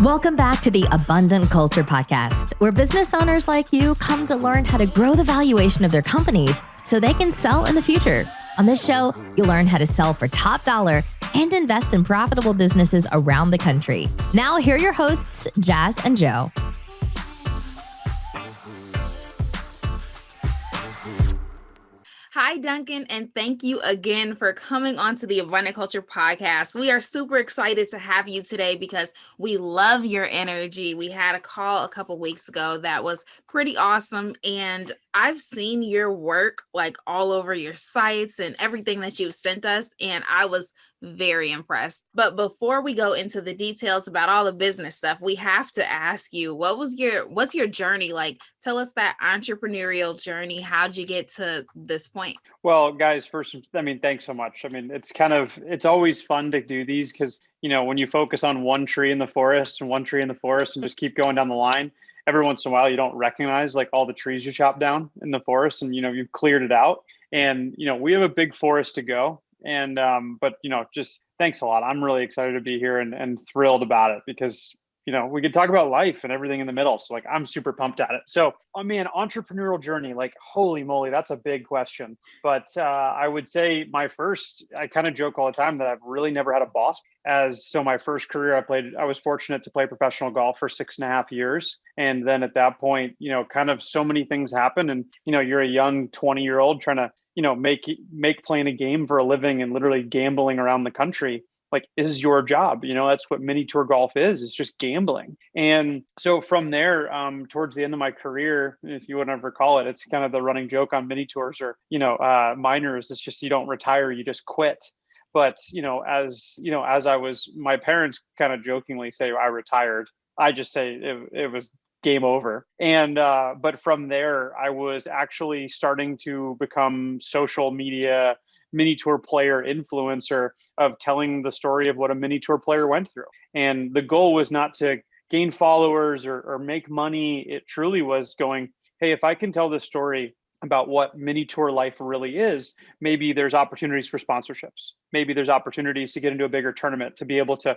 Welcome back to the Abundant Culture Podcast, where business owners like you come to learn how to grow the valuation of their companies so they can sell in the future. On this show, you'll learn how to sell for top dollar and invest in profitable businesses around the country. Now, here are your hosts, Jazz and Joe. Hi, Duncan, and thank you again for coming on to the Abundant Culture Podcast. We are super excited to have you today because we love your energy. We had a call a couple weeks ago that was pretty awesome, and I've seen your work like all over your sites and everything that you've sent us, and I was very impressed. But before we go into the details about all the business stuff, we have to ask you, what's your journey like? Tell us that entrepreneurial journey. How'd you get to this point? Well, guys, first, thanks so much. It's always fun to do these because, when you focus on one tree in the forest and one tree in the forest and just keep going down the line, every once in a while, you don't recognize like all the trees you chopped down in the forest and, you've cleared it out. And, we have a big forest to go. And, but, just thanks a lot. I'm really excited to be here and thrilled about it because, we could talk about life and everything in the middle. So like, I'm super pumped at it. So, entrepreneurial journey, like, holy moly, that's a big question. But I would say I kind of joke all the time that I've really never had a boss. So my first career, I was fortunate to play professional golf for 6.5 years. And then at that point, kind of so many things happen. And, you're a young 20-year-old trying to, make playing a game for a living and literally gambling around the country. Like, is your job, that's what mini tour golf is. It's just gambling. And so from there, towards the end of my career, if you would ever call it, it's kind of the running joke on mini tours or, minors. It's just, you don't retire, you just quit. But, as my parents kind of jokingly say I retired, I just say it was game over. And, but from there, I was actually starting to become social media mini tour player influencer of telling the story of what a mini tour player went through. And the goal was not to gain followers or make money. It truly was going, hey, if I can tell this story about what mini tour life really is, maybe there's opportunities for sponsorships. Maybe there's opportunities to get into a bigger tournament, to be able to,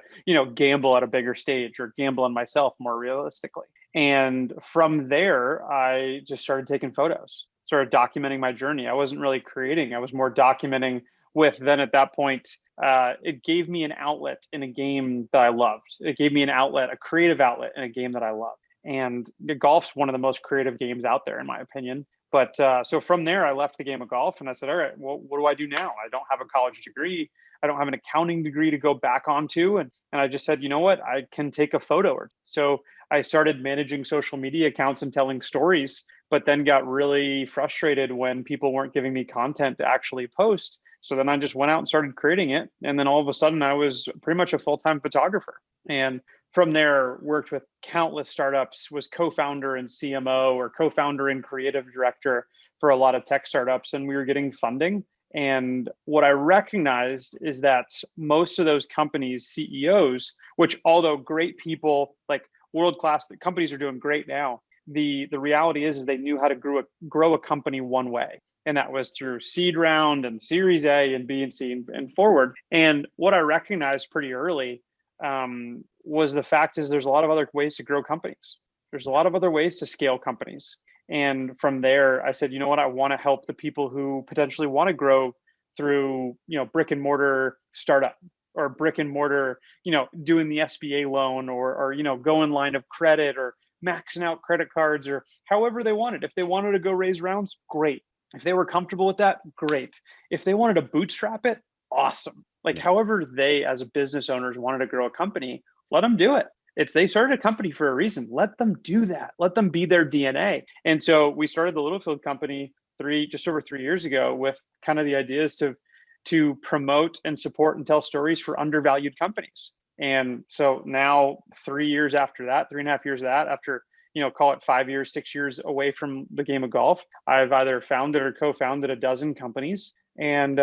gamble at a bigger stage or gamble on myself more realistically. And from there, I just started taking photos, started documenting my journey. I wasn't really creating, I was more documenting with then at that point, it gave me an outlet in a game that I loved. It gave me an outlet, a creative outlet in a game that I love. And golf's one of the most creative games out there, in my opinion. But so from there, I left the game of golf and I said, all right, well, what do I do now? I don't have a college degree. I don't have an accounting degree to go back onto. And I just said, you know what, I can take a photo. So I started managing social media accounts and telling stories, but then got really frustrated when people weren't giving me content to actually post. So then I just went out and started creating it. And then all of a sudden I was pretty much a full-time photographer. And from there, worked with countless startups, was co-founder and CMO or co-founder and creative director for a lot of tech startups. And we were getting funding. And what I recognized is that most of those companies, CEOs, which although great people, like world-class, the companies are doing great now. The reality is they knew how to grow a company one way. And that was through seed round and series A and B and C and forward. And what I recognized pretty early was the fact is there's a lot of other ways to grow companies. There's a lot of other ways to scale companies. And from there, I said, you know what, I want to help the people who potentially want to grow through, brick and mortar startup or brick and mortar, doing the SBA loan or go in line of credit or maxing out credit cards or however they wanted. If they wanted to go raise rounds, great. If they were comfortable with that, great. If they wanted to bootstrap it, awesome. Like however they as a business owners wanted to grow a company, let them do it. They started a company for a reason. Let them do that. Let them be their DNA. And so we started the Littlefield Company just over 3 years ago with kind of the ideas to promote and support and tell stories for undervalued companies. And so now 3 years after that, 3.5 years of that, after, call it 5 years, 6 years away from the game of golf, I've either founded or co-founded a dozen companies. And,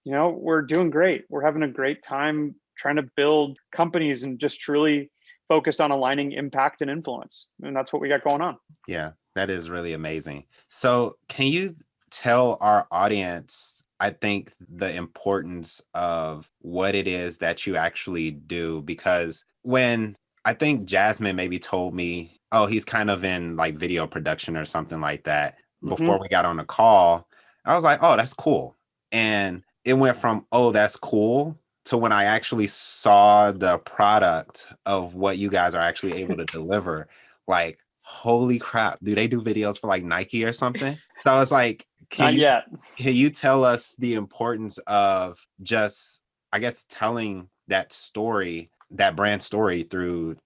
we're doing great. We're having a great time trying to build companies and just truly focused on aligning impact and influence. And that's what we got going on. Yeah, that is really amazing. So can you tell our audience, I think, the importance of what it is that you actually do? Because when I think Jasmine maybe told me, oh, he's kind of in like video production or something like that before we got on the call. I was like, oh, that's cool. And it went from, oh, that's cool to when I actually saw the product of what you guys are actually able to deliver, like, holy crap, do they do videos for like Nike or something? So I was like, Not yet. can you tell us the importance of just, I guess, telling that story, that brand story through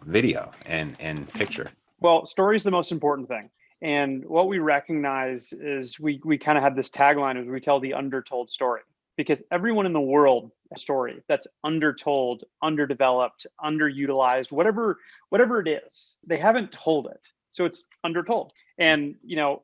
video and picture? Well, story is the most important thing. And what we recognize is we kind of have this tagline is we tell the undertold story, because everyone in the world has a story that's undertold, underdeveloped, underutilized, whatever it is, they haven't told it. So it's undertold. And, you know,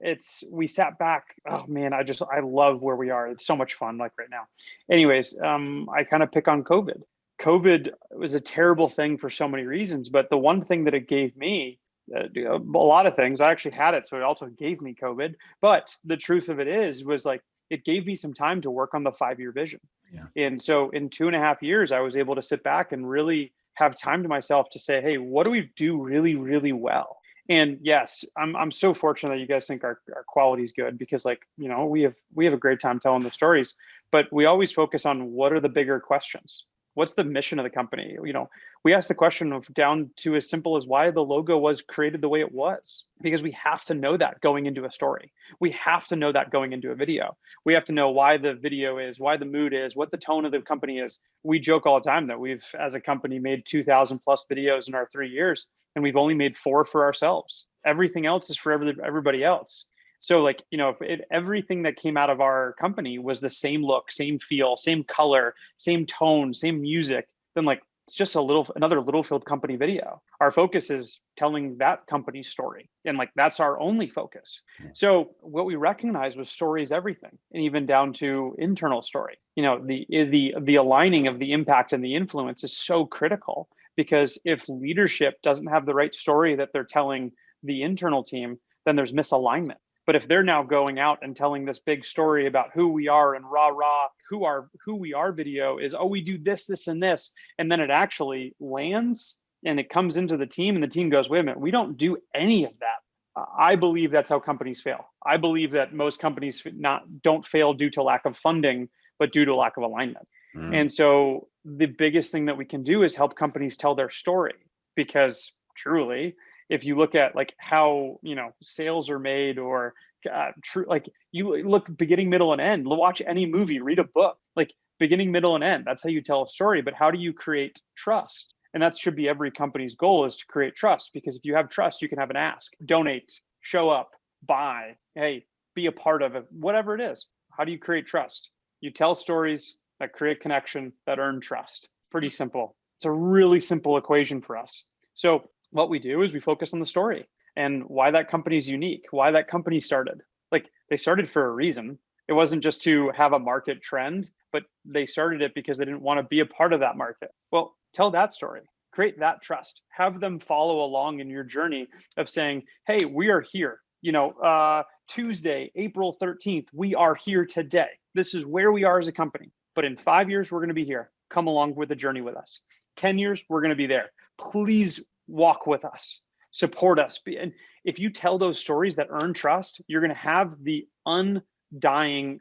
we sat back, oh man, I love where we are. It's so much fun, like right now. Anyways, I kind of pick on COVID. COVID was a terrible thing for so many reasons, but the one thing that it gave me, a lot of things, I actually had it, so it also gave me COVID. But the truth of it was like, it gave me some time to work on the 5-year vision. Yeah. And so in 2.5 years, I was able to sit back and really have time to myself to say, hey, what do we do really, really well? And yes, I'm so fortunate that you guys think our quality is good, because, like, you know, we have a great time telling the stories, but we always focus on what are the bigger questions. What's the mission of the company? You know, we ask the question of down to as simple as why the logo was created the way it was, because we have to know that going into a story. We have to know that going into a video. We have to know why the video is, why the mood is, what the tone of the company is. We joke all the time that we've, as a company, made 2,000 plus videos in our 3 years, and we've only made 4 for ourselves. Everything else is for everybody else. So, like, you know, everything that came out of our company was the same look, same feel, same color, same tone, same music, then, like, it's just another Littlefield Company video. Our focus is telling that company's story, and, like, that's our only focus. So what we recognized was story is everything, and even down to internal story. You know, the aligning of the impact and the influence is so critical, because if leadership doesn't have the right story that they're telling the internal team, then there's misalignment. But if they're now going out and telling this big story about who we are and who we are video is, oh, we do this, this, and this, and then it actually lands and it comes into the team, and the team goes, wait a minute, we don't do any of that. I believe that's how companies fail. I believe that most companies don't fail due to lack of funding, but due to lack of alignment. And so the biggest thing that we can do is help companies tell their story, because truly, if you look at, like, how, you know, sales are made, or like, you look beginning, middle, and end, watch any movie, read a book, like, beginning, middle, and end, that's how you tell a story. But how do you create trust? And that should be every company's goal, is to create trust, because if you have trust, you can have an ask, donate, show up, buy, hey, be a part of it, whatever it is. How do you create trust? You tell stories that create connection, that earn trust. Pretty simple. It's a really simple equation for us. So what we do is we focus on the story and why that company is unique, why that company started. Like, they started for a reason. It wasn't just to have a market trend, but they started it because they didn't want to be a part of that market. Well, tell that story, create that trust, have them follow along in your journey of saying, hey, we are here. You know, Tuesday, April 13th, we are here today. This is where we are as a company. But in 5 years, we're going to be here. Come along with the journey with us. 10 years, we're going to be there. Please walk with us, support us. And if you tell those stories that earn trust, you're going to have the undying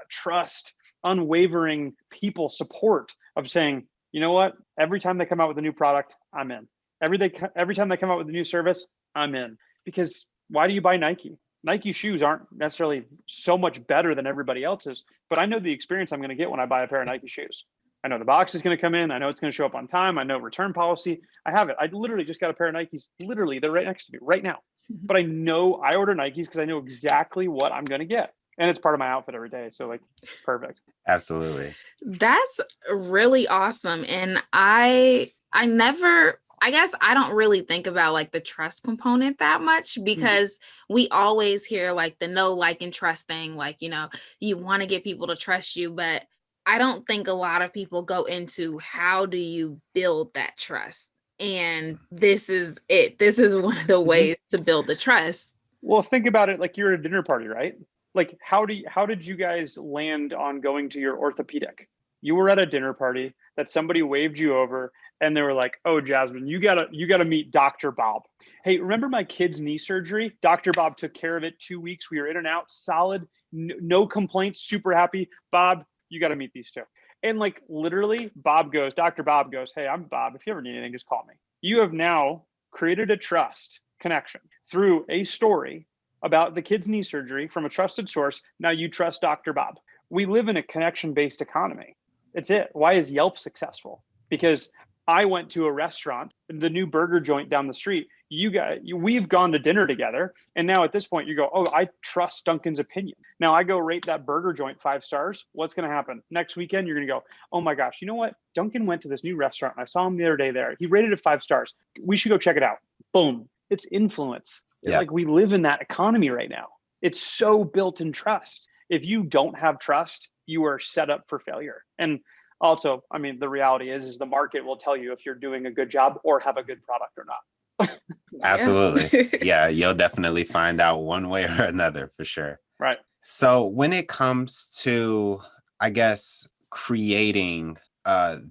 trust, unwavering people support of saying, you know what, every time they come out with a new product, I'm in. Every time they come out with a new service, I'm in. Because why do you buy Nike? Nike shoes aren't necessarily so much better than everybody else's, but I know the experience I'm going to get when I buy a pair of Nike shoes. I know the box is going to come in. I know it's going to show up on time. I know return policy. I have it. I literally just got a pair of Nikes. Literally, they're right next to me right now. But I know I order Nikes because I know exactly what I'm going to get. And it's part of my outfit every day. So, like, perfect. Absolutely. That's really awesome. And I guess I don't really think about, like, the trust component that much, because we always hear, like, the know, like, and trust thing. Like, you know, you want to get people to trust you, but I don't think a lot of people go into how do you build that trust. And this is it. This is one of the ways to build the trust. Well, think about it like you're at a dinner party, right? Like, how did you guys land on going to your orthopedic? you were at a dinner party that somebody waved you over and they were like, oh, Jasmine, you gotta meet Dr. Bob. Hey, remember my kid's knee surgery? Dr. Bob took care of it 2 weeks. We were in and out, solid, no complaints, super happy. Bob, you got to meet these two. And like literally Dr. Bob goes, hey, I'm Bob. If you ever need anything, just call me. You have now created a trust connection through a story about the kid's knee surgery from a trusted source. Now you trust Dr. Bob. We live in a connection-based economy. It's it. Why is Yelp successful? Because I went to a restaurant, the new burger joint down the street. We've gone to dinner together. And now at this point you go, oh, I trust Duncan's opinion. Now I go rate that burger joint 5 stars. What's going to happen? Next weekend, you're going to go, oh my gosh, you know what? Duncan went to this new restaurant and I saw him the other day there. He rated it 5 stars. We should go check it out. Boom. It's influence. Yeah. Like we live in that economy right now. It's so built in trust. If you don't have trust, you are set up for failure. And also, I mean, the reality is the market will tell you if you're doing a good job or have a good product or not. Absolutely. Yeah, you'll definitely find out one way or another for sure. Right. So when it comes to, I guess, creating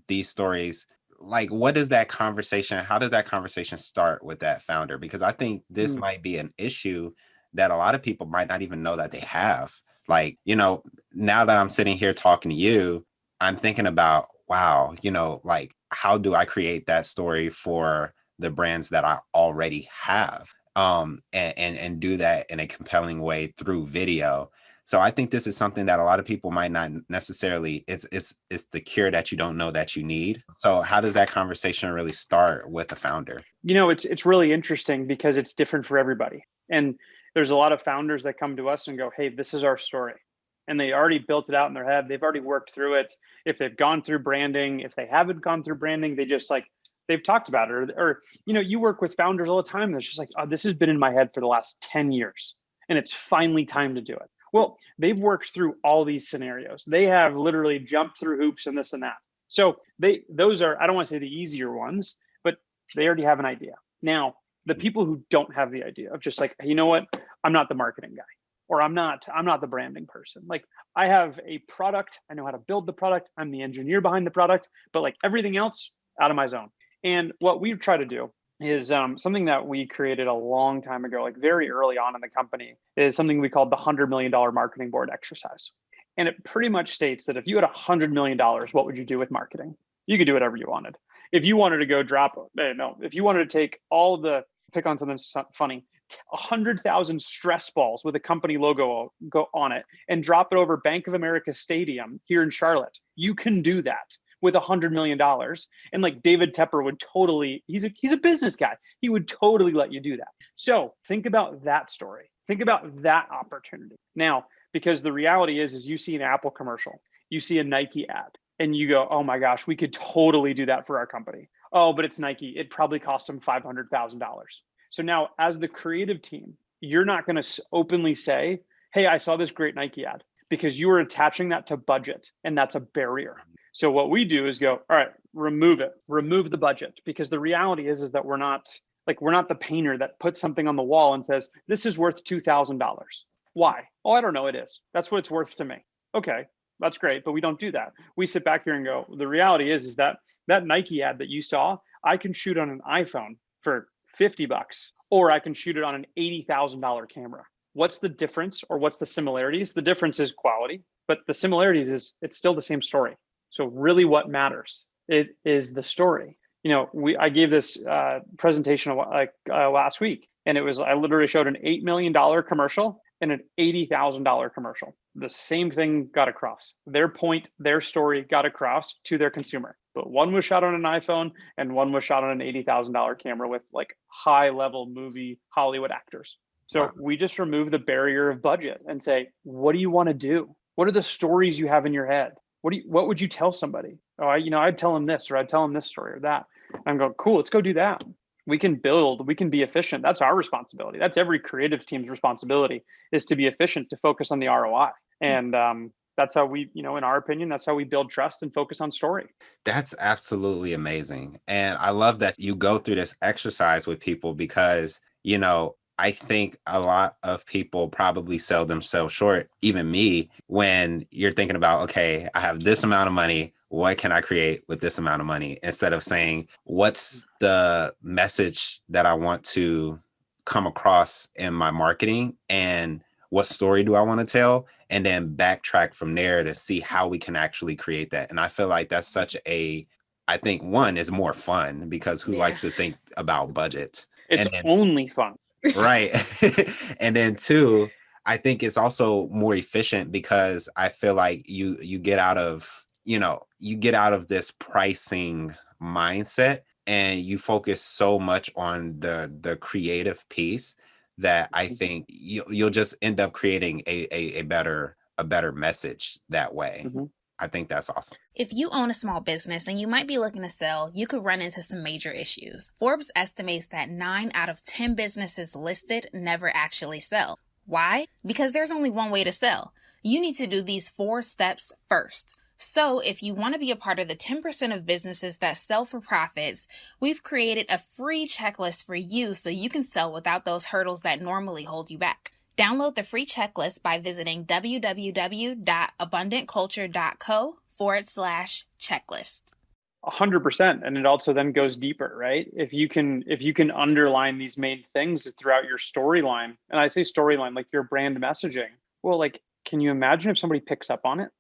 these stories, like what is that conversation? How does that conversation start with that founder? Because I think this might be an issue that a lot of people might not even know that they have. Like, you know, now that I'm sitting here talking to you, I'm thinking about, wow, you know, like, how do I create that story for the brands that I already have, and do that in a compelling way through video? So I think this is something that a lot of people might not necessarily, it's the cure that you don't know that you need. So how does that conversation really start with the founder? You know, it's really interesting because it's different for everybody. And there's a lot of founders that come to us and go, hey, this is our story. And they already built it out in their head. They've already worked through it. If they've gone through branding, if they haven't gone through branding, they just like, they've talked about it. Or, you know, you work with founders all the time. That's just like, oh, this has been in my head for the last 10 years and it's finally time to do it. Well, they've worked through all these scenarios. They have literally jumped through hoops and this and that. So those are, I don't want to say the easier ones, but they already have an idea. Now, the people who don't have the idea of just like, you know what, I'm not the marketing guy. Or I'm not the branding person. Like I have a product, I know how to build the product, I'm the engineer behind the product, but like everything else out of my zone. And what we try to do is something that we created a long time ago, like very early on in the company, is something we called the $100 million marketing board exercise. And it pretty much states that if you had $100 million, what would you do with marketing? You could do whatever you wanted. If you wanted to go if you wanted to take all the, pick on something funny, 100,000 stress balls with a company logo go on it and drop it over Bank of America Stadium here in Charlotte, you can do that with $100 million. And like David Tepper would totally, he's a business guy. He would totally let you do that. So think about that story. Think about that opportunity. Now, because the reality is you see an Apple commercial, you see a Nike ad, and you go, oh my gosh, we could totally do that for our company. Oh, but it's Nike. It probably cost them $500,000. So now as the creative team, you're not going to openly say, hey, I saw this great Nike ad, because you are attaching that to budget, and that's a barrier. So what we do is go, all right, remove the budget, because the reality is that we're not the painter that puts something on the wall and says, this is worth $2,000. Why? Oh, I don't know. It is. That's what it's worth to me. Okay, that's great. But we don't do that. We sit back here and go, the reality is that Nike ad that you saw, I can shoot on an iPhone for $50, or I can shoot it on an $80,000 camera. What's the difference, or what's the similarities? The difference is quality, but the similarities is it's still the same story. So really what matters, it is the story. You know, I gave this presentation last week, and I literally showed an $8 million commercial and an $80,000 commercial. The same thing got across. Their point, their story got across to their consumer. But one was shot on an iPhone and one was shot on an $80,000 camera with like high level movie Hollywood actors. So we just remove the barrier of budget and say, what do you want to do? What are the stories you have in your head? What would you tell somebody? Oh, I'd tell them this, or I'd tell them this story or that. And I'm going, cool, let's go do that. We can build, we can be efficient. That's our responsibility. That's every creative team's responsibility, is to be efficient, to focus on the ROI. And that's how we, in our opinion, that's how we build trust and focus on story. That's absolutely amazing. And I love that you go through this exercise with people, because, I think a lot of people probably sell themselves short, even me, when you're thinking about, okay, I have this amount of money. What can I create with this amount of money? Instead of saying, what's the message that I want to come across in my marketing, and what story do I want to tell? And then backtrack from there to see how we can actually create that. And I feel like that's such I think one is more fun, because who likes to think about budgets? It's And then only fun. right. And then two, I think it's also more efficient, because I feel like you get out of, you get out of this pricing mindset, and you focus so much on the creative piece, that I think you'll just end up creating a better message that way. Mm-hmm. I think that's awesome. If you own a small business and you might be looking to sell, you could run into some major issues. Forbes estimates that 9 out of 10 businesses listed never actually sell. Why? Because there's only one way to sell. You need to do these 4 steps first. So if you want to be a part of the 10% of businesses that sell for profits, we've created a free checklist for you so you can sell without those hurdles that normally hold you back. Download the free checklist by visiting www.abundantculture.co/checklist. 100%. And it also then goes deeper, right? If you can underline these main things throughout your storyline, and I say storyline, like your brand messaging, well, like, can you imagine if somebody picks up on it?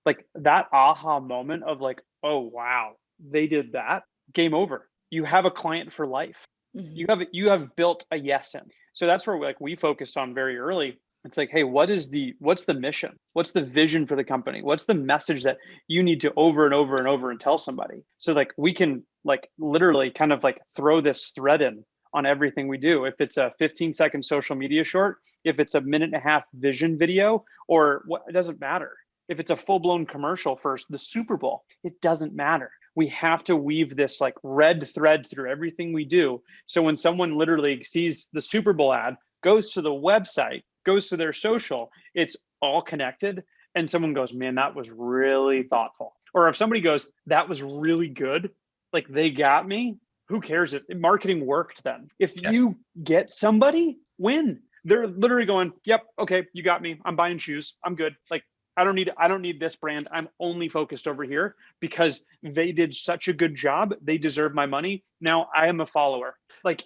Like that aha moment of like, oh, wow, they did that. Game over. You have a client for life. Mm-hmm. You have built a yes in. So that's where we focus on very early. It's like, hey, what's the mission? What's the vision for the company? What's the message that you need to over and over and over and tell somebody? So like we can like literally kind of like throw this thread in on everything we do. If it's a 15-second social media short, if it's a 1.5-minute vision video, or what, it doesn't matter. If it's a full-blown commercial for the Super Bowl, it doesn't matter. We have to weave this like red thread through everything we do. So when someone literally sees the Super Bowl ad, goes to the website, goes to their social, it's all connected. And someone goes, man, that was really thoughtful. Or if somebody goes, that was really good, like they got me, who cares if marketing worked then? If you get somebody, win. They're literally going, yep, okay, you got me. I'm buying shoes. I'm good. Like, I don't need this brand. I'm only focused over here because they did such a good job. They deserve my money. Now I am a follower. Like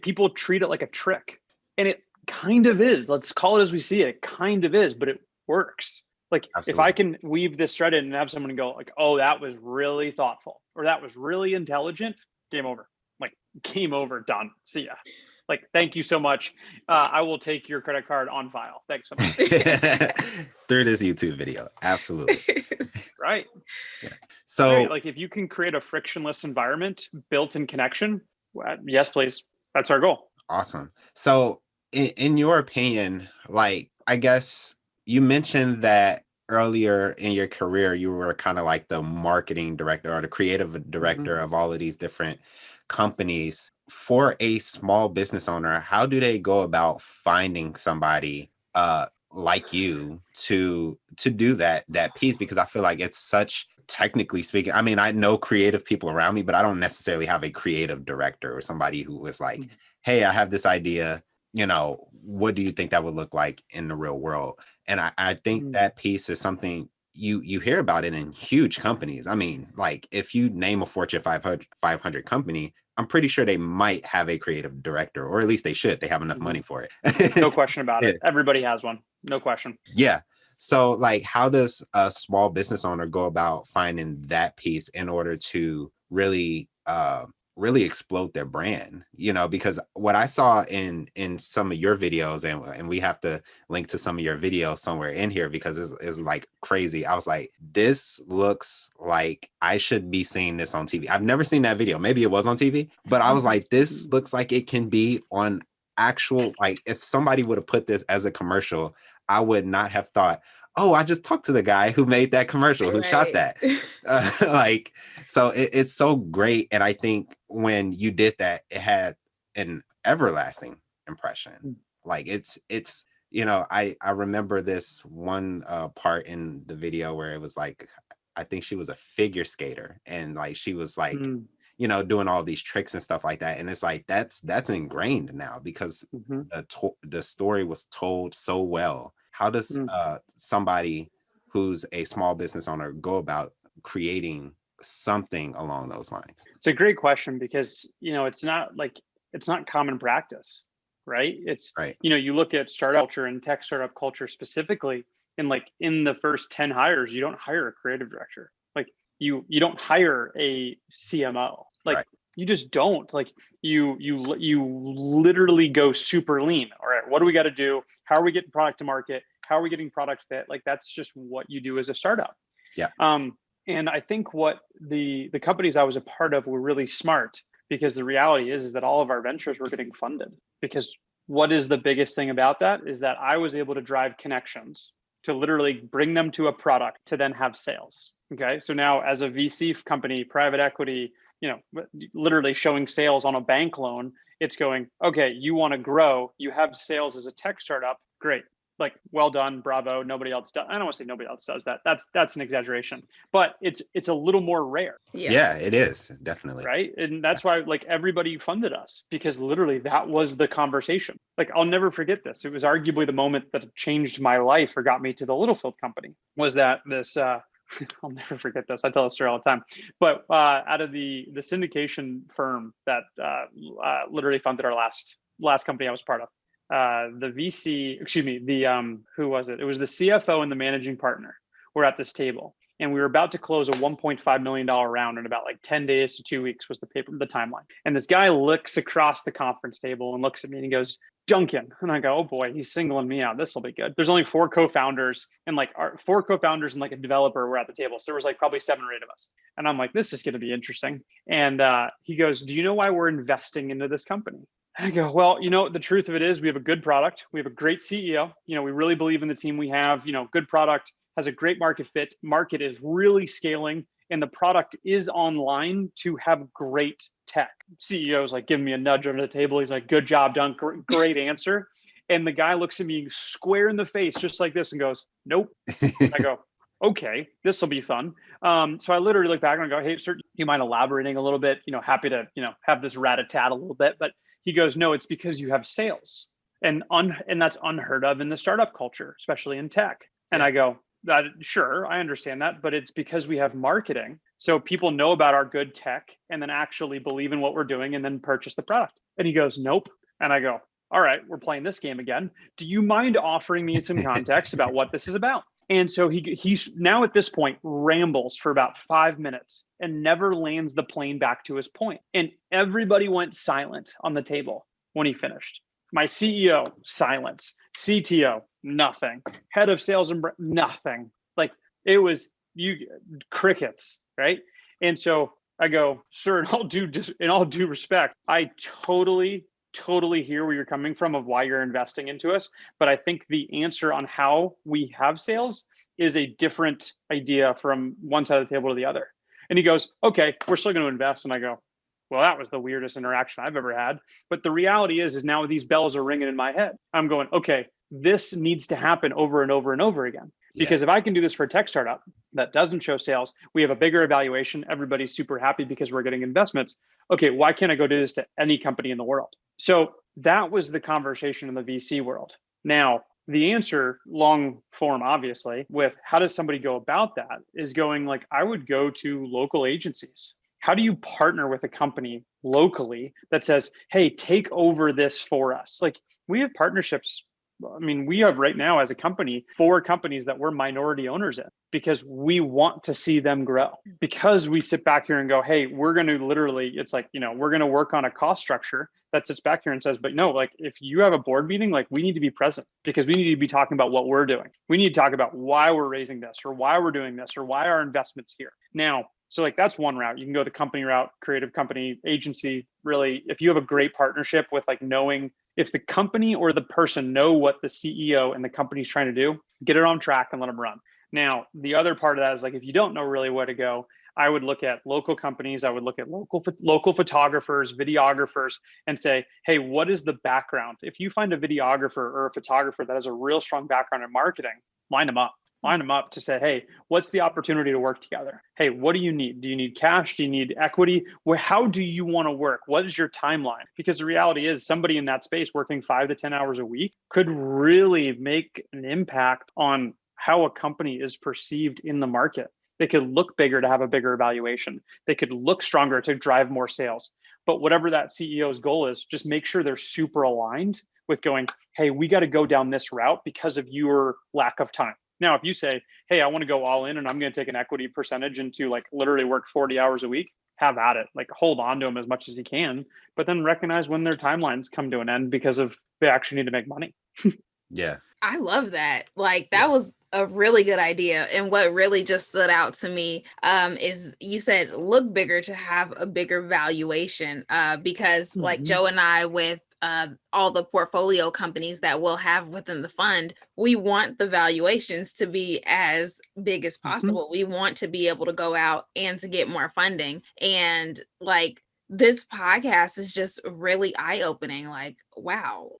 people treat it like a trick, and it kind of is. Let's call it as we see it. It kind of is, but it works. Like Absolutely. If I can weave this thread in and have someone go like, oh, that was really thoughtful, or that was really intelligent, game over. Like game over, done. See ya. Like, thank you so much. I will take your credit card on file. Thanks so much. Through this YouTube video. Absolutely. Right. Yeah. So right. Like if you can create a frictionless environment built in connection, yes, please. That's our goal. Awesome. So in your opinion, like, I guess you mentioned that earlier in your career, you were kind of like the marketing director or the creative director of all of these different companies. For a small business owner, how do they go about finding somebody like you to do that piece? Because I feel like it's such, technically speaking, I mean, I know creative people around me, but I don't necessarily have a creative director or somebody who was like, hey, I have this idea, what do you think that would look like in the real world? And I think that piece is something you hear about it in huge companies. I mean, like if you name a Fortune 500 company, I'm pretty sure they might have a creative director, or at least they should. They have enough money for it. No question about it. Everybody has one. No question. Yeah. So like, how does a small business owner go about finding that piece in order to really explode their brand? Because what I saw in some of your videos, and we have to link to some of your videos somewhere in here because it's like crazy. I was like, this looks like I should be seeing this on TV. I've never seen that video. Maybe it was on TV, but I was like, this looks like it can be on actual, like if somebody would have put this as a commercial, I would not have thought, oh, I just talked to the guy who made that commercial, who shot that. Like, so it's so great. And I think when you did that, it had an everlasting impression. Like it's, I remember this one part in the video where it was like, I think she was a figure skater, and like, she was like, doing all these tricks and stuff like that. And it's like, that's ingrained now because the story was told so well. How does somebody who's a small business owner go about creating something along those lines? It's a great question because, it's not common practice, right? It's, right. You look at startup culture and tech startup culture specifically, and like in the first 10 hires, you don't hire a creative director. Like you don't hire a CMO. Like you just don't. Like you literally go super lean. All right, what do we got to do? How are we getting product to market? How are we getting product fit? Like that's just what you do as a startup. Yeah. And I think what the companies I was a part of were really smart, because the reality is that all of our ventures were getting funded. Because what is the biggest thing about that is that I was able to drive connections to literally bring them to a product to then have sales. Okay. So now as a VC company, private equity, literally showing sales on a bank loan, it's going, okay, you want to grow, you have sales as a tech startup. Great. Like, well done, bravo. Nobody else does. I don't want to say nobody else does that. That's an exaggeration, but it's a little more rare. Yeah, it is, definitely. Right. And that's why like everybody funded us, because literally that was the conversation. Like, I'll never forget this. It was arguably the moment that changed my life or got me to the Littlefield Company, was that this, I'll never forget this. I tell this story all the time, but out of the syndication firm that literally funded our last company I was part of, the VC, who was it? It was the CFO and the managing partner were at this table, and we were about to close a $1.5 million round in about like 10 days to 2 weeks was the timeline. And this guy looks across the conference table and looks at me and he goes, Duncan. And I go, oh boy, he's singling me out. This will be good. There's only 4 co-founders and like a developer were at the table. So there was like probably 7 or 8 of us. And I'm like, this is going to be interesting. And he goes, do you know why we're investing into this company? I go, well, the truth of it is we have a good product. We have a great CEO. We really believe in the team we have, good product, has a great market fit. Market is really scaling and the product is online to have great tech. CEO's like giving me a nudge under the table. He's like, good job, Dunk. Great answer. And the guy looks at me square in the face, just like this, and goes, nope. I go, okay, this will be fun. So I literally look back and I go, hey, sir, do you mind elaborating a little bit? Happy to, have this rat-a-tat a little bit, but he goes, no, it's because you have sales, and that's unheard of in the startup culture, especially in tech. And I go, sure, I understand that, but it's because we have marketing. So people know about our good tech and then actually believe in what we're doing and then purchase the product. And he goes, nope. And I go, all right, we're playing this game again. Do you mind offering me some context about what this is about? And so he's now at this point rambles for about 5 minutes and never lands the plane back to his point. And everybody went silent on the table when he finished. My CEO, silence. CTO, nothing. Head of sales and nothing. Like it was crickets, right? And so I go, sir, in all due respect, I totally hear where you're coming from of why you're investing into us. But I think the answer on how we have sales is a different idea from one side of the table to the other. And he goes, okay, we're still going to invest. And I go, well, that was the weirdest interaction I've ever had. But the reality is now these bells are ringing in my head. I'm going, okay, this needs to happen over and over and over again. Because if I can do this for a tech startup that doesn't show sales, we have a bigger evaluation, everybody's super happy because we're getting investments. Okay, why can't I go do this to any company in the world? So that was the conversation in the VC world. Now, the answer, long form, obviously, with how does somebody go about that is going like, I would go to local agencies. How do you partner with a company locally that says, hey, take over this for us? Like we have partnerships. I mean, we have right now as a company, 4 companies that we're minority owners in because we want to see them grow. Because we sit back here and go, hey, we're going to literally, it's like, we're going to work on a cost structure that sits back here and says, but no, like if you have a board meeting, like we need to be present because we need to be talking about what we're doing. We need to talk about why we're raising this or why we're doing this or why our investment's here. Now, so like that's one route. You can go the company route, creative company, agency. Really, if you have a great partnership with like knowing if the company or the person know what the CEO and the company is trying to do, get it on track and let them run. Now, the other part of that is like, if you don't know really where to go, I would look at local companies. I would look at local photographers, videographers, and say, hey, what is the background? If you find a videographer or a photographer that has a real strong background in marketing, line them up. line them up to say, hey, what's the opportunity to work together? Hey, what do you need? Do you need cash? Do you need equity? How do you want to work? What is your timeline? Because the reality is somebody in that space working 5 to 10 hours a week could really make an impact on how a company is perceived in the market. They could look bigger to have a bigger valuation. They could look stronger to drive more sales. But whatever that CEO's goal is, just make sure they're super aligned with going, hey, we got to go down this route because of your lack of time. Now, if you say, hey, I want to go all in and I'm going to take an equity percentage into like literally work 40 hours a week, have at it. Like hold on to them as much as you can, but then recognize when their timelines come to an end because of they actually need to make money. Yeah. I love that. Like that was a really good idea. And what really just stood out to me is you said look bigger to have a bigger valuation because like Joe and I with all the portfolio companies that we'll have within the fund, we want the valuations to be as big as possible. We want to be able to go out and to get more funding. And like this podcast is just really eye-opening. Like, wow,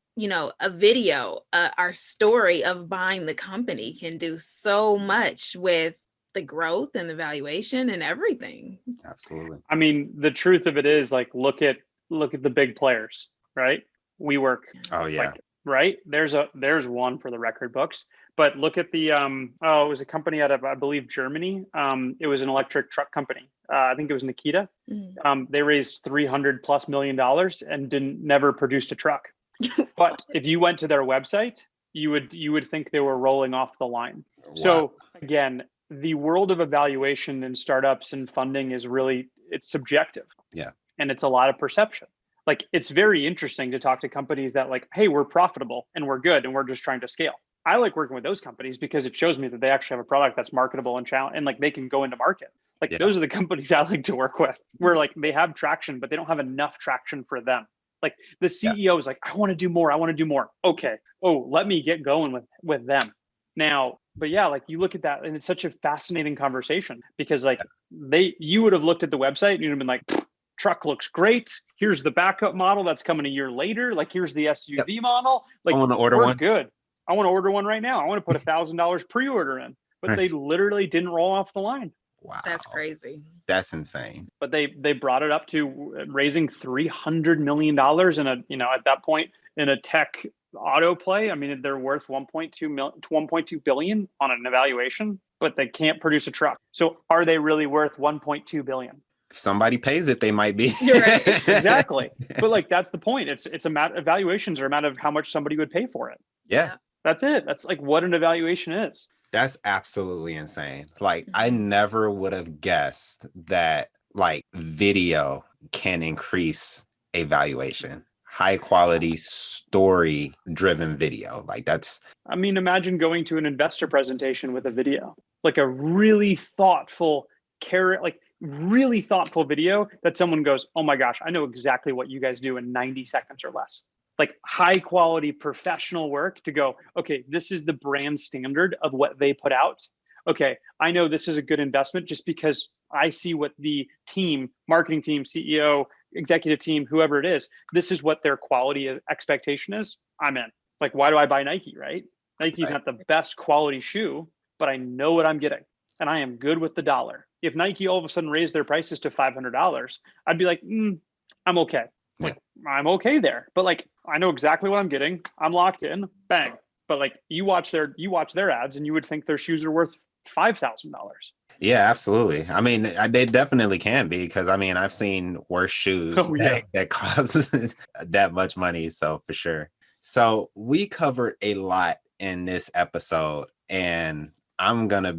a video, our story of buying the company can do so much with the growth and the valuation and everything. Absolutely. I mean, the truth of it is like, look at the big players, right? WeWork. Oh yeah. Like, right. There's one for the record books, but look at the, it was a company out of, I believe, Germany. It was an electric truck company. I think it was Nikita. They raised $300+ million and never produced a truck. But if you went to their website, you would think they were rolling off the line. Wow. So again, the world of evaluation and startups and funding is really, it's subjective. Yeah. And it's a lot of perception. Like, it's very interesting to talk to companies that like, hey, we're profitable and we're good and we're just trying to scale. I like working with those companies because it shows me that they actually have a product that's marketable and like they can go into market. Like those are the companies I like to work with, where like they have traction, but they don't have enough traction for them. Like the CEO is like, I want to do more. I want to do more. Okay. Oh, let me get going with them now. But yeah, like you look at that and it's such a fascinating conversation because like you would have looked at the website and you'd have been like, truck looks great. Here's the backup model that's coming a year later. Like here's the SUV model. Like I want to order one. Good. I want to order one right now. I want to put $1,000 pre-order in, but they literally didn't roll off the line. Wow. That's crazy. That's insane. But they brought it up to raising $300 million in at that point in a tech auto play. I mean, they're worth 1.2 billion on an evaluation, but they can't produce a truck. So are they really worth 1.2 billion? If somebody pays it, they might be. You're right. Exactly. But like, that's the point. It's a matter, evaluations are a matter of how much somebody would pay for it. Yeah. That's it. That's like what an evaluation is. That's absolutely insane. Like, I never would have guessed that like video can increase a valuation. High quality story driven video. Like that's, I mean, imagine going to an investor presentation with a video, like a really thoughtful really thoughtful video that someone goes, oh my gosh, I know exactly what you guys do in 90 seconds or less. Like high quality professional work to go, okay, this is the brand standard of what they put out. Okay, I know this is a good investment just because I see what the team, marketing team, CEO, executive team, whoever it is, this is what their quality expectation is. I'm in. Like, why do I buy Nike, right? Nike's not the best quality shoe, but I know what I'm getting and I am good with the dollar. If Nike all of a sudden raised their prices to $500, I'd be like, I'm okay. Like, I'm okay there. But like, I know exactly what I'm getting. I'm locked in, bang. But like you watch their ads and you would think their shoes are worth $5,000. Yeah, absolutely. I mean, they definitely can be because I mean, I've seen worse shoes that cost that much money. So for sure. So we covered a lot in this episode and I'm gonna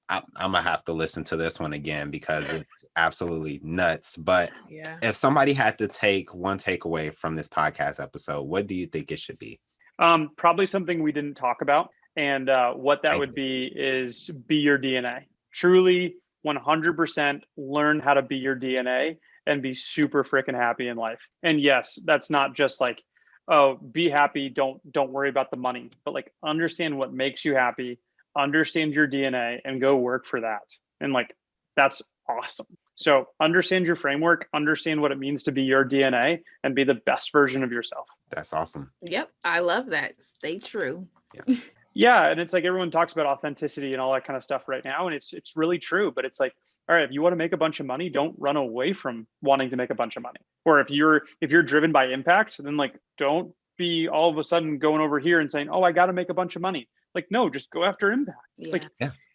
have to listen to this one again because it's absolutely nuts. But if somebody had to take one takeaway from this podcast episode, what do you think it should be? Probably something we didn't talk about. And what that would be is be your DNA. Truly 100% learn how to be your DNA and be super freaking happy in life. And yes, that's not just like, oh, be happy. Don't worry about the money, but like understand what makes you happy, understand your DNA and go work for that. And like, that's awesome. So understand your framework, understand what it means to be your DNA and be the best version of yourself. That's awesome. Yep. I love that. Stay true. Yeah. Yeah, and it's like everyone talks about authenticity and all that kind of stuff right now, and it's really true. But it's like, all right, if you want to make a bunch of money, don't run away from wanting to make a bunch of money. Or if you're driven by impact, then like don't be all of a sudden going over here and saying, oh, I got to make a bunch of money. Like, no, just go after impact. Like,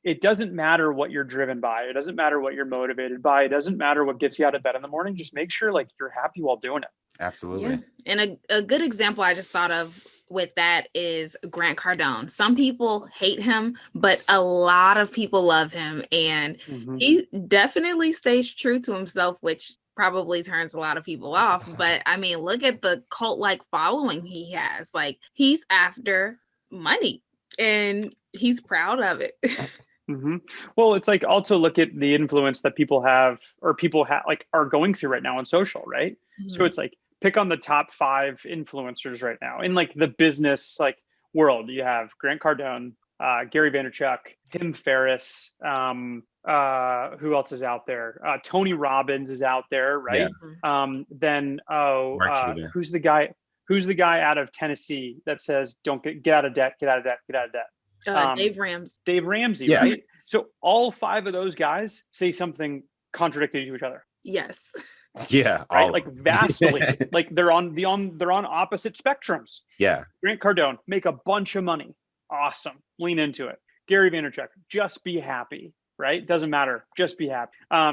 it doesn't matter what you're driven by. It doesn't matter what you're motivated by. It doesn't matter what gets you out of bed in the morning. Just make sure like you're happy while doing it. Absolutely. Yeah. And a good example I just thought of with that is Grant Cardone. Some people hate him, but a lot of people love him. And he definitely stays true to himself, which probably turns a lot of people off. But I mean, look at the cult-like following he has. Like, he's after money and he's proud of it. Well, it's like also look at the influence that people have like are going through right now on social, right? So it's like pick on the top 5 influencers right now in like the business like world. You have Grant Cardone, Gary Vaynerchuk, Tim Ferriss. Who else is out there? Tony Robbins is out there, right? Then who's the guy? Who's the guy out of Tennessee that says don't get out of debt, get out of debt, get out of debt? Dave Ramsey, right? So all 5 of those guys say something contradictory to each other. Yes. Yeah. Right. Like vastly. Like they're on opposite spectrums. Yeah. Grant Cardone, make a bunch of money. Awesome. Lean into it. Gary Vaynerchuk, just be happy. Right? Doesn't matter. Just be happy.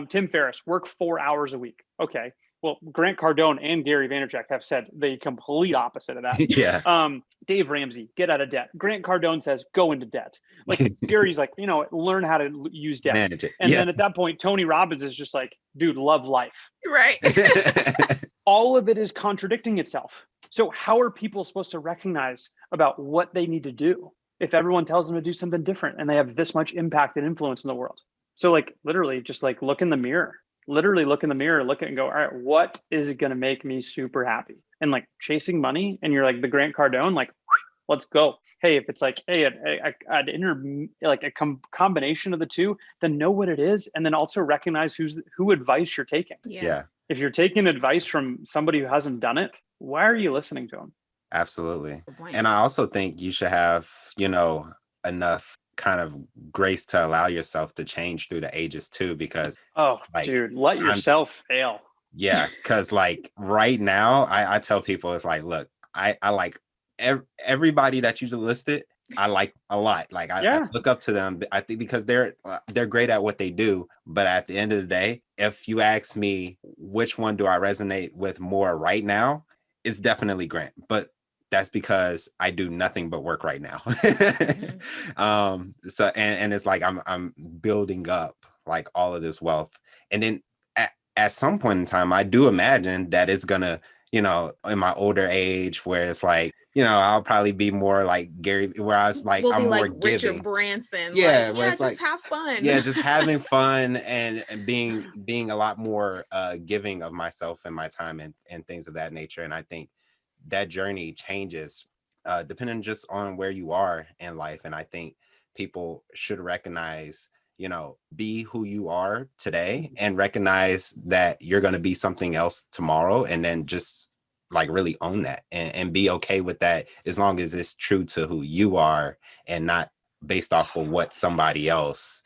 Tim Ferriss, work 4 hours a week. Okay. Well, Grant Cardone and Gary Vaynerchuk have said the complete opposite of that. Yeah. Dave Ramsey, get out of debt. Grant Cardone says, go into debt. Like Gary's like, learn how to use debt. Manage it. And then at that point, Tony Robbins is just like, dude, love life. Right. All of it is contradicting itself. So how are people supposed to recognize about what they need to do if everyone tells them to do something different and they have this much impact and influence in the world? So like literally just like look in the mirror. Literally look in the mirror, look at it and go, all right, what is it going to make me super happy? And like chasing money and you're like the Grant Cardone, like, let's go. Hey, if it's like, hey, a combination of the two, then know what it is. And then also recognize who advice you're taking. Yeah. If you're taking advice from somebody who hasn't done it, why are you listening to them? Absolutely. And I also think you should have, enough kind of grace to allow yourself to change through the ages too, because dude, let yourself fail. Yeah, because like right now I tell people it's like, look, I like everybody that you listed, I like a lot. Like I look up to them. I think because they're great at what they do, but at the end of the day, if you ask me which one do I resonate with more right now, it's definitely Grant. But that's because I do nothing but work right now. So and it's like I'm building up like all of this wealth. And then at some point in time, I do imagine that it's gonna, in my older age where it's like, I'll probably be more like Gary, where I was like, I'm more like giving. Richard Branson. Yeah, where it's just have fun. Yeah, just having fun and being a lot more giving of myself and my time and things of that nature. And I think that journey changes depending just on where you are in life. And I think people should recognize, be who you are today and recognize that you're going to be something else tomorrow, and then just like really own that and be okay with that, as long as it's true to who you are and not based off of what somebody else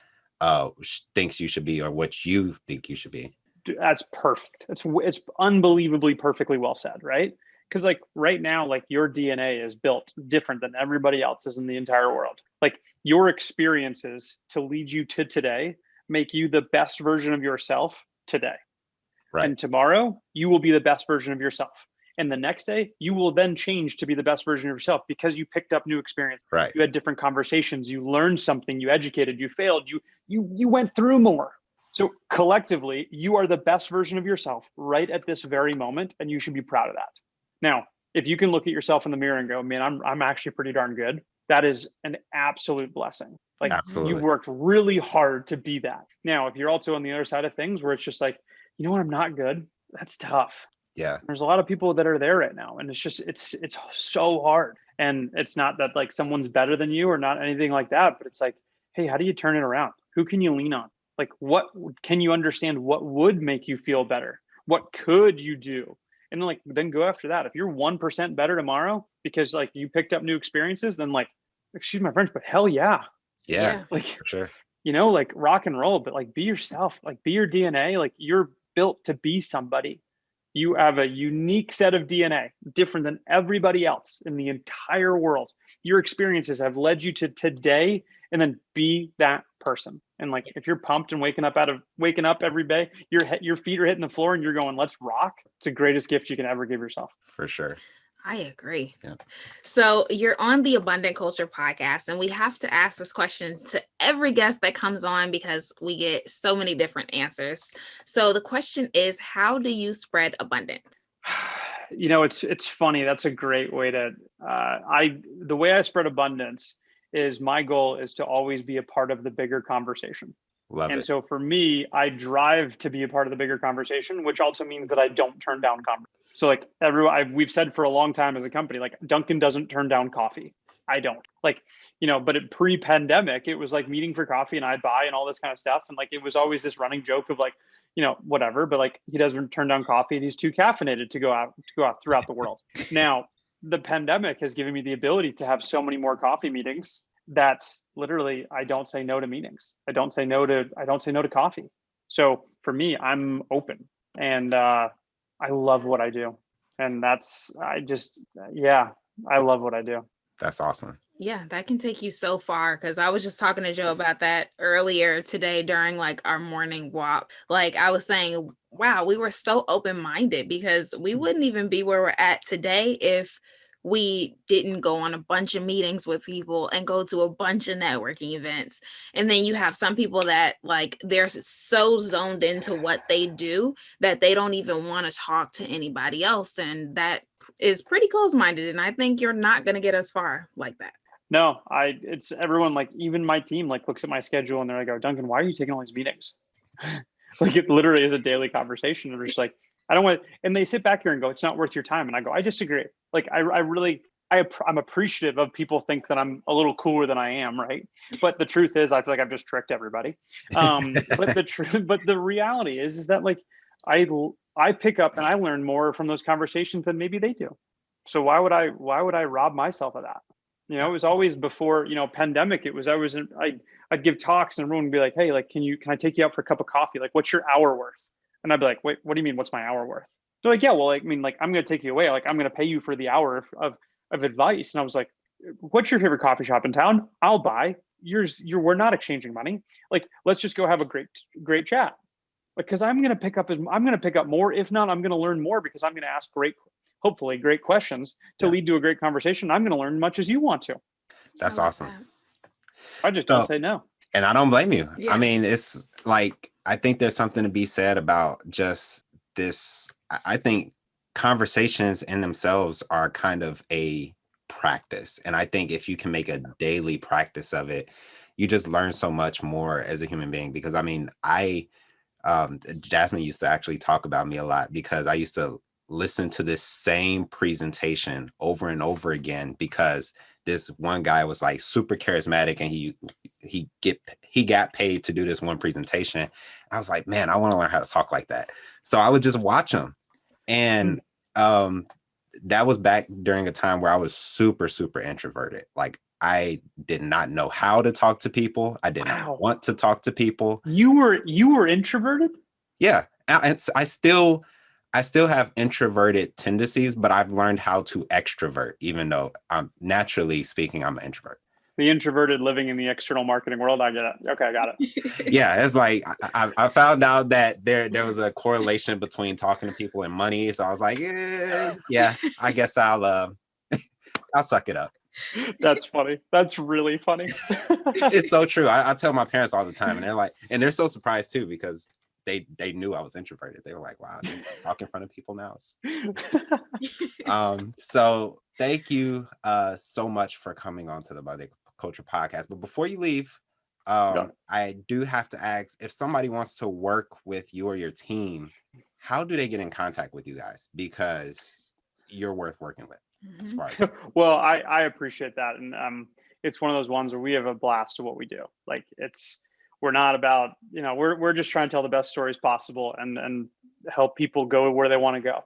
thinks you should be or what you think you should be. That's perfect. It's unbelievably perfectly well said, right? Because like right now, like your DNA is built different than everybody else's in the entire world. Like your experiences to lead you to today make you the best version of yourself today. Right. And tomorrow you will be the best version of yourself. And the next day you will then change to be the best version of yourself because you picked up new experience. Right. You had different conversations. You learned something. You educated. You failed. You went through more. So collectively, you are the best version of yourself right at this very moment, and you should be proud of that. Now, if you can look at yourself in the mirror and go, man, I'm actually pretty darn good, that is an absolute blessing. Like Absolutely. You've worked really hard to be that. Now, if you're also on the other side of things where it's just like, you know what, I'm not good, that's tough. Yeah. There's a lot of people that are there right now. And it's so hard. And it's not that like someone's better than you or not anything like that, but it's like, hey, how do you turn it around? Who can you lean on? Like, what can you understand? What would make you feel better? What could you do? And then go after that. If you're 1% better tomorrow because like you picked up new experiences, then like excuse my French, but hell yeah. Yeah, Like, for sure. like rock and roll, but like be yourself, like be your DNA. Like you're built to be somebody. You have a unique set of DNA, different than everybody else in the entire world. Your experiences have led you to today, and then be that person. And like, if you're pumped and waking up every day, your feet are hitting the floor and you're going, let's rock. It's the greatest gift you can ever give yourself. For sure. I agree. Yeah. So you're on the Abundant Culture podcast, and we have to ask this question to every guest that comes on because we get so many different answers. So the question is, how do you spread abundance? It's funny. That's a great way to, the way I spread abundance is my goal is to always be a part of the bigger conversation. Love and it. so for me, I drive to be a part of the bigger conversation, which also means that I don't turn down conversation. So like we've said for a long time as a company, like Duncan doesn't turn down coffee. I don't but pre-pandemic, it was like meeting for coffee and I'd buy and all this kind of stuff. And like, it was always this running joke of like, whatever, but like he doesn't turn down coffee and he's too caffeinated to go out throughout the world. Now, the pandemic has given me the ability to have so many more coffee meetings that literally I don't say no to meetings. I don't say no to coffee. So for me, I'm open and I love what I do. And I love what I do. That's awesome. Yeah, that can take you so far. Cause I was just talking to Joe about that earlier today during like our morning walk. Like I was saying, wow, we were so open-minded because we wouldn't even be where we're at today if we didn't go on a bunch of meetings with people and go to a bunch of networking events. And then you have some people that like they're so zoned into what they do that they don't even want to talk to anybody else. And that is pretty close-minded. And I think you're not going to get as far like that. No, it's everyone, like even my team, like looks at my schedule and they're like, oh, Duncan, why are you taking all these meetings? Like it literally is a daily conversation. And they're just like, I don't want, and they sit back here and go, it's not worth your time. And I go, I disagree. Like I'm appreciative of people think that I'm a little cooler than I am. Right. But the truth is, I feel like I've just tricked everybody. But the reality is that like, I pick up and I learn more from those conversations than maybe they do. So why would I rob myself of that? It was always before, pandemic, I'd give talks and everyone would be like, hey, like, can I take you out for a cup of coffee? Like, what's your hour worth? And I'd be like, wait, what do you mean? What's my hour worth? They're like, yeah, well, I mean, like, I'm going to take you away. Like, I'm going to pay you for the hour of advice. And I was like, what's your favorite coffee shop in town? I'll buy yours. We're not exchanging money. Like, let's just go have a great chat. Because I'm going to pick up more. If not, I'm going to learn more because I'm going to ask hopefully great questions to lead to a great conversation. I'm going to learn as much as you want to. That's awesome. I just don't say no. And I don't blame you. Yeah. I mean, it's like, I think there's something to be said about just this. I think conversations in themselves are kind of a practice. And I think if you can make a daily practice of it, you just learn so much more as a human being. Because I mean, Jasmine used to actually talk about me a lot because I used to listen to this same presentation over and over again because this one guy was like super charismatic and he got paid to do this one presentation. I was like, man, I want to learn how to talk like that. So I would just watch him. And that was back during a time where I was super, super introverted. Like I did not know how to talk to people. I did not want to talk to people. You were introverted? Yeah. I still have introverted tendencies, but I've learned how to extrovert, even though I'm naturally speaking, I'm an introvert. The introverted living in the external marketing world. I get it. Okay, I got it. Yeah, it's like I found out that there was a correlation between talking to people and money. So I was like, yeah, I guess I'll suck it up. That's funny. That's really funny. It's so true. I tell my parents all the time, and they're like, and they're so surprised too because they knew I was introverted. They were like, wow, you talk in front of people now. So thank you so much for coming on to the Abundant Culture podcast. But before you leave, I do have to ask, if somebody wants to work with you or your team, how do they get in contact with you guys? Because you're worth working with. As far as well, I appreciate that. And it's one of those ones where we have a blast of what we do. Like we're not about, we're just trying to tell the best stories possible and help people go where they want to go.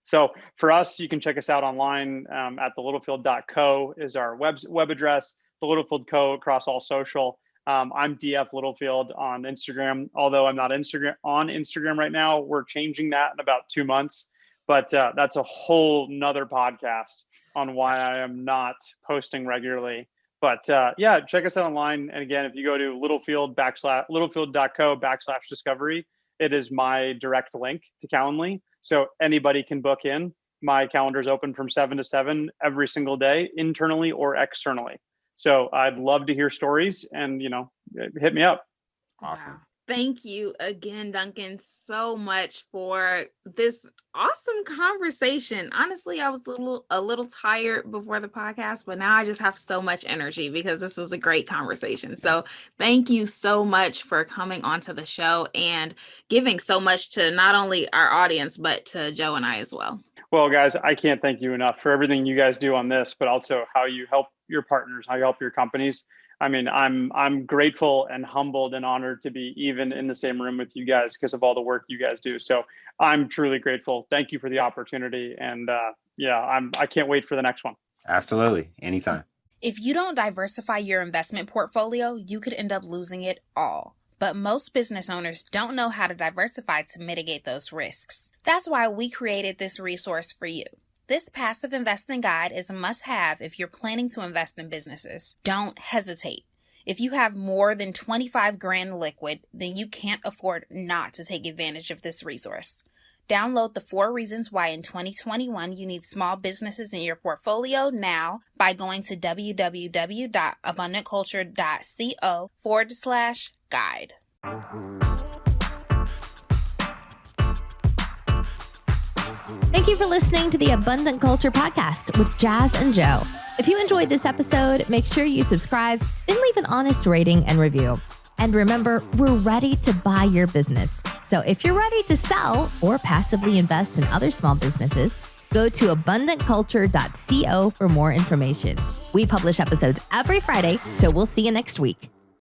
So for us, you can check us out online at thelittlefield.co is our web address, the Littlefield Co. across all social. I'm DF Littlefield on Instagram, although I'm not on Instagram right now. We're changing that in about 2 months, but that's a whole nother podcast on why I am not posting regularly. But yeah, check us out online. And again, if you go to littlefield.co/discovery, it is my direct link to Calendly. So anybody can book in. My calendar is open from 7 to 7 every single day, internally or externally. So I'd love to hear stories and, hit me up. Awesome. Wow. Thank you again, Duncan, so much for this awesome conversation. Honestly, I was a little tired before the podcast, but now I just have so much energy because this was a great conversation. So thank you so much for coming onto the show and giving so much to not only our audience, but to Joe and I as well. Well, guys, I can't thank you enough for everything you guys do on this, but also how you help your partners, how you help your companies. I mean, I'm grateful and humbled and honored to be even in the same room with you guys because of all the work you guys do. So I'm truly grateful. Thank you for the opportunity. And I can't wait for the next one. Absolutely. Anytime. If you don't diversify your investment portfolio, you could end up losing it all. But most business owners don't know how to diversify to mitigate those risks. That's why we created this resource for you. This passive investing guide is a must-have if you're planning to invest in businesses. Don't hesitate. If you have more than 25 grand liquid, then you can't afford not to take advantage of this resource. Download the 4 reasons why in 2021 you need small businesses in your portfolio now by going to www.abundantculture.co/guide. Thank you for listening to the Abundant Culture Podcast with Jazz and Joe. If you enjoyed this episode, make sure you subscribe, then leave an honest rating and review. And remember, we're ready to buy your business. So if you're ready to sell or passively invest in other small businesses, go to abundantculture.co for more information. We publish episodes every Friday, so we'll see you next week.